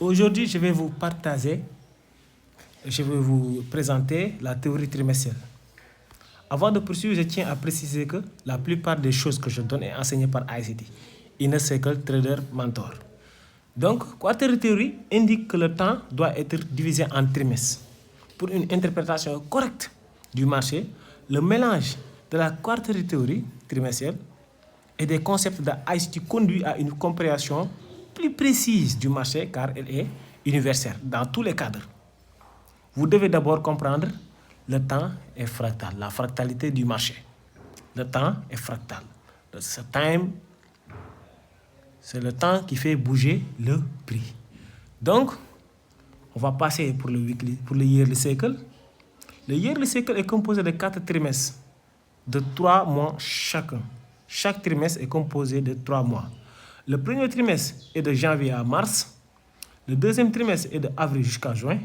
Aujourd'hui, je vais vous présenter la théorie trimestrielle. Avant de poursuivre, je tiens à préciser que la plupart des choses que je donne est enseignée par ICT, Inner Circle Trader Mentor. Donc, Quarterly Theory indique que le temps doit être divisé en trimestres. Pour une interprétation correcte du marché, le mélange de la Quarterly Theory trimestrielle et des concepts de ICT conduit à une compréhension plus précise du marché car elle est universelle dans tous les cadres. Vous devez d'abord comprendre le temps est fractal, la fractalité du marché. Le temps est fractal. C'est le temps qui fait bouger le prix. Donc, on va passer pour le yearly cycle. Le yearly cycle est composé de 4 trimestres de 3 mois chacun. Chaque trimestre est composé de 3 mois. Le premier trimestre est de janvier à mars. Le deuxième trimestre est de avril jusqu'à juin.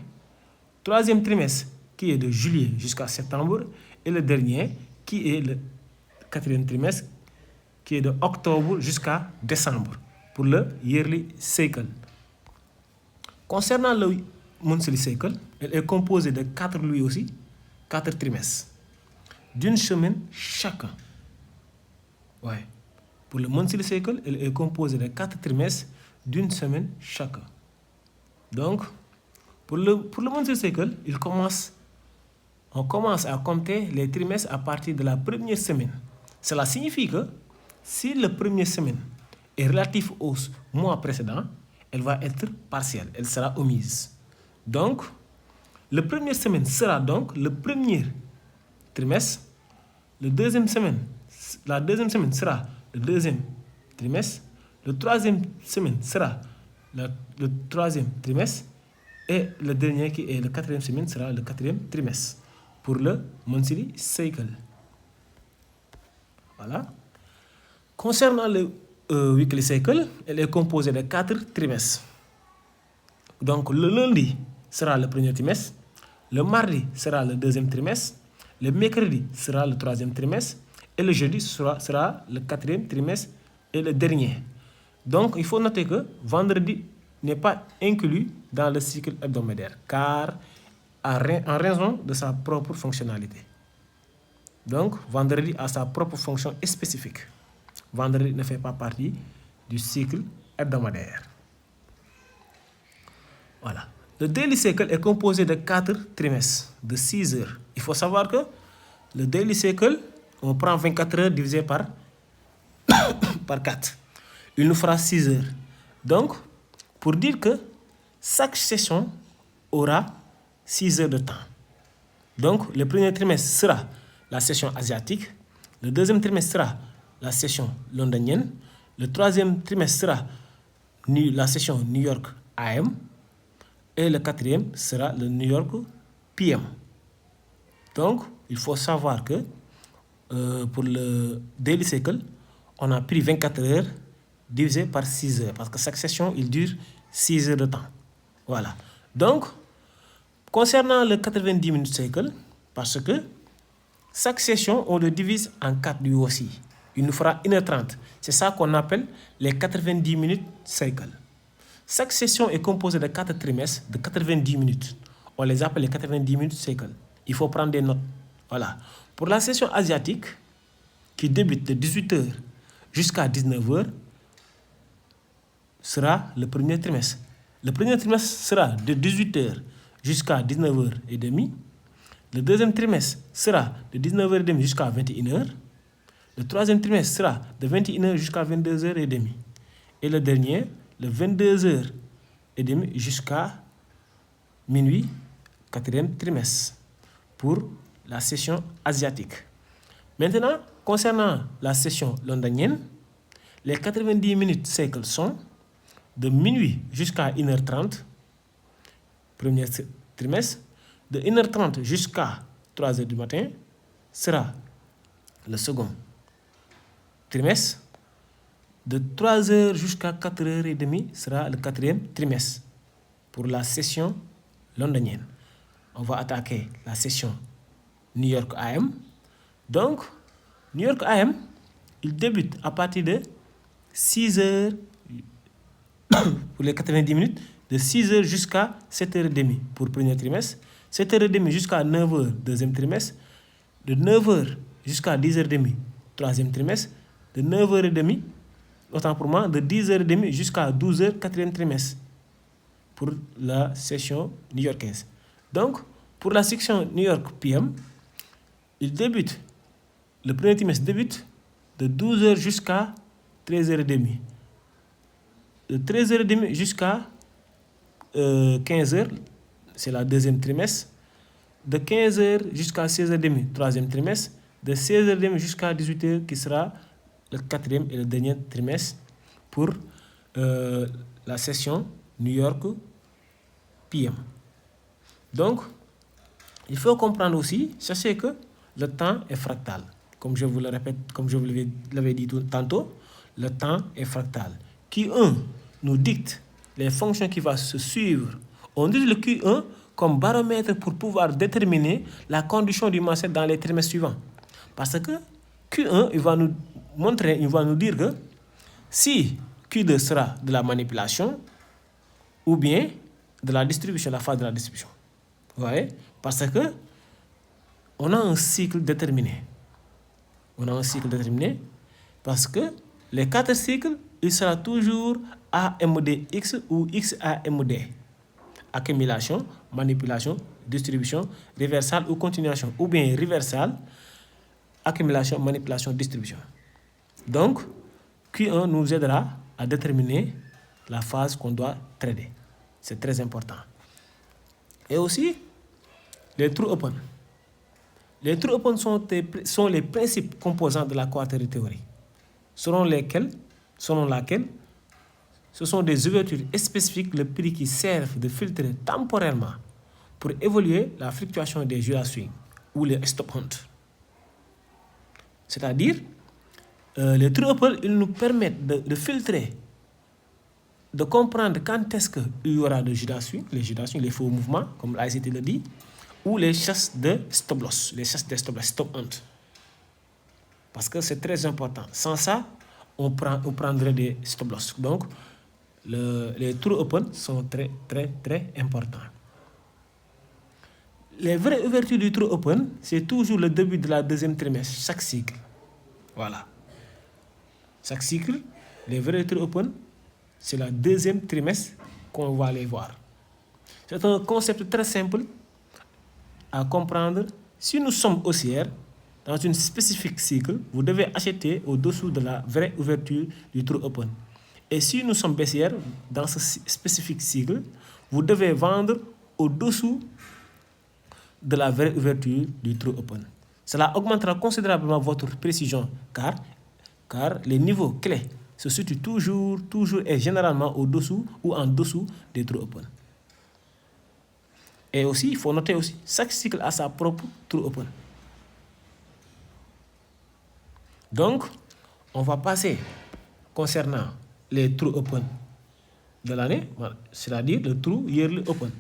Troisième trimestre qui est de juillet jusqu'à septembre. Et le dernier qui est le quatrième trimestre qui est de octobre jusqu'à décembre pour le yearly cycle. Concernant le monthly cycle, elle est composée de 4 trimestres d'une semaine chacun. Ouais. Pour le monthly cycle, elle est composée de 4 trimestres d'une semaine chacun. Donc, pour le monthly cycle, on commence à compter les trimestres à partir de la première semaine. Cela signifie que si la première semaine est relative au mois précédent, elle va être partielle, elle sera omise. Donc, la première semaine sera donc le premier trimestre, la deuxième semaine sera le deuxième trimestre, le troisième semaine sera le troisième trimestre et le dernier qui est le quatrième semaine sera le quatrième trimestre pour le monthly cycle. Voilà. Concernant le weekly cycle, elle est composée de 4 trimestres. Donc le lundi sera le premier trimestre, le mardi sera le deuxième trimestre, le mercredi sera le troisième trimestre et le jeudi sera le quatrième trimestre et le dernier. Donc il faut noter que vendredi n'est pas inclus dans le cycle hebdomadaire car en raison de sa propre fonctionnalité. Donc vendredi a sa propre fonction spécifique. Vendredi ne fait pas partie du cycle hebdomadaire. Voilà. Le daily cycle est composé de 4 trimestres de 6 heures. Il faut savoir que le daily cycle, on prend 24 heures divisé par 4. Il nous fera 6 heures. Donc, pour dire que chaque session aura 6 heures de temps. Donc, le premier trimestre sera la session asiatique. Le deuxième trimestre sera la session londonienne. Le troisième trimestre sera la session New York AM. Et le quatrième sera le New York PM. Donc, il faut savoir que pour le daily cycle, on a pris 24 heures divisé par 6 heures. Parce que chaque session, il dure 6 heures de temps. Voilà. Donc, concernant le 90 minutes cycle, parce que chaque session, on le divise en 4 lui aussi. Il nous fera 1h30. C'est ça qu'on appelle les 90 minutes cycle. Chaque session est composée de 4 trimestres de 90 minutes. On les appelle les 90 minutes cycle. Il faut prendre des notes. Voilà. Pour la session asiatique, qui débute de 18h jusqu'à 19h, sera le premier trimestre. Le premier trimestre sera de 18h jusqu'à 19h30. Le deuxième trimestre sera de 19h30 jusqu'à 21h. Le troisième trimestre sera de 21h jusqu'à 22h30. Et le dernier, de 22h30 jusqu'à minuit, quatrième trimestre, pour la session asiatique. Maintenant, concernant la session londonienne, les 90 minutes cycle sont de minuit jusqu'à 1h30, premier trimestre, de 1h30 jusqu'à 3h du matin, sera le second trimestre. De 3h jusqu'à 4h30 sera le quatrième trimestre pour la session londonienne. On va attaquer la session New York AM. Donc, New York AM, il débute à partir de 6h pour les 90 minutes, de 6h jusqu'à 7h30 pour le premier trimestre, 7h30 jusqu'à 9h, deuxième trimestre, de 9h jusqu'à 10h30, troisième trimestre, de 9h30, autant pour moi, de 10h30 jusqu'à 12h, quatrième trimestre, pour la session new-yorkaise. Donc, pour la section New York PM, le premier trimestre débute de 12h jusqu'à 13h30. De 13h30 jusqu'à 15h, c'est la deuxième trimestre. De 15h jusqu'à 16h30, troisième trimestre. De 16h30 jusqu'à 18h, qui sera le quatrième et le dernier trimestre pour la session New York PM. Donc, il faut comprendre aussi, sachez que le temps est fractal. Comme je vous le répète, comme je vous l'avais dit tantôt, le temps est fractal. Q1 nous dicte les fonctions qui vont se suivre. On utilise le Q1 comme baromètre pour pouvoir déterminer la condition du mindset dans les trimestres suivants. Parce que Q1, il va nous dire que si Q2 sera de la manipulation ou bien de la distribution, la phase de la distribution. Vous voyez? Parce que on a un cycle déterminé. Parce que les 4 cycles, il sera toujours AMDX ou XAMD. Accumulation, manipulation, distribution, réversal ou continuation. Ou bien réversal, accumulation, manipulation, distribution. Donc, Q1 nous aidera à déterminer la phase qu'on doit trader. C'est très important. Et aussi, les true open. Les true open sont les principes composants de la quarterly theory, selon laquelle ce sont des ouvertures spécifiques, le prix qui servent de filtrer temporairement pour évaluer la fluctuation des Judas swing ou les stop hunt. C'est-à-dire, les true open, ils nous permettent de filtrer, de comprendre quand est-ce qu'il y aura de Judas swing, les faux mouvements, comme l'ICT le dit, ou les chasses de stop loss, stop hunt. Parce que c'est très important. Sans ça, on prendrait des stop loss. Donc, les true open sont très, très, très importants. Les vraies ouvertures du true open, c'est toujours le début de la deuxième trimestre, chaque cycle. Voilà. Chaque cycle, les vrais true open, c'est la deuxième trimestre qu'on va les voir. C'est un concept très simple à comprendre. Si nous sommes haussières, dans une spécifique cycle, vous devez acheter au-dessous de la vraie ouverture du true open. Et si nous sommes baissières, dans ce spécifique cycle, vous devez vendre au-dessous de la vraie ouverture du true open. Cela augmentera considérablement votre précision car les niveaux clés se situent toujours et généralement au-dessous ou en dessous des true open. Et aussi, il faut noter aussi, chaque cycle a sa propre true open. Donc, on va passer concernant les true open de l'année, c'est-à-dire le true yearly open.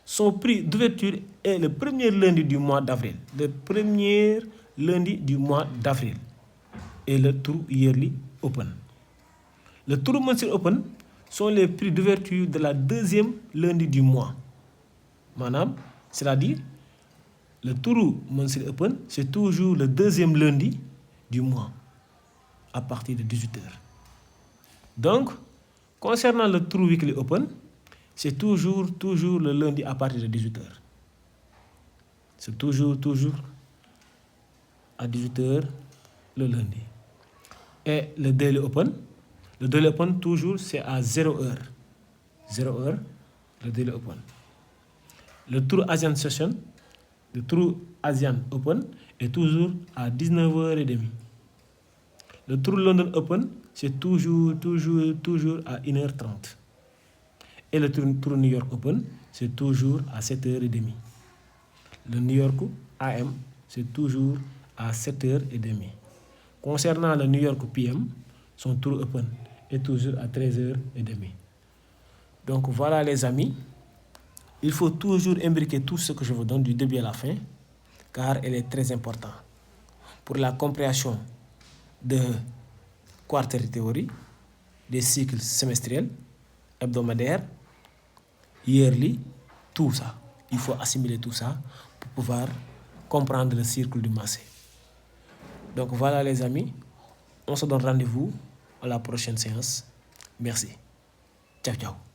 Son prix d'ouverture est le premier lundi du mois d'avril. Et le true yearly open. Le true monthly open sont les prix d'ouverture de la deuxième lundi du mois. Madame, c'est-à-dire, le true monthly open, c'est toujours le deuxième lundi du mois, à partir de 18h. Donc, concernant le true weekly open, c'est toujours le lundi à partir de 18h. C'est toujours à 18h le lundi. Et le daily open, toujours, c'est à 0h. 0h, le daily open. Le true Asian session, le true Asian open est toujours à 19h30. Le true London open, c'est toujours à 1h30. Et le true New York open, c'est toujours à 7h30. Le New York AM, c'est toujours à 7h30. Concernant le New York PM, son true open est toujours à 13h30. Donc voilà les amis, il faut toujours imbriquer tout ce que je vous donne du début à la fin, car elle est très importante pour la compréhension de quarterly theory, des cycles semestriels, hebdomadaire, yearly, tout ça. Il faut assimiler tout ça pour pouvoir comprendre le cycle du marché. Donc voilà les amis, on se donne rendez-vous à la prochaine séance. Merci. Ciao, ciao.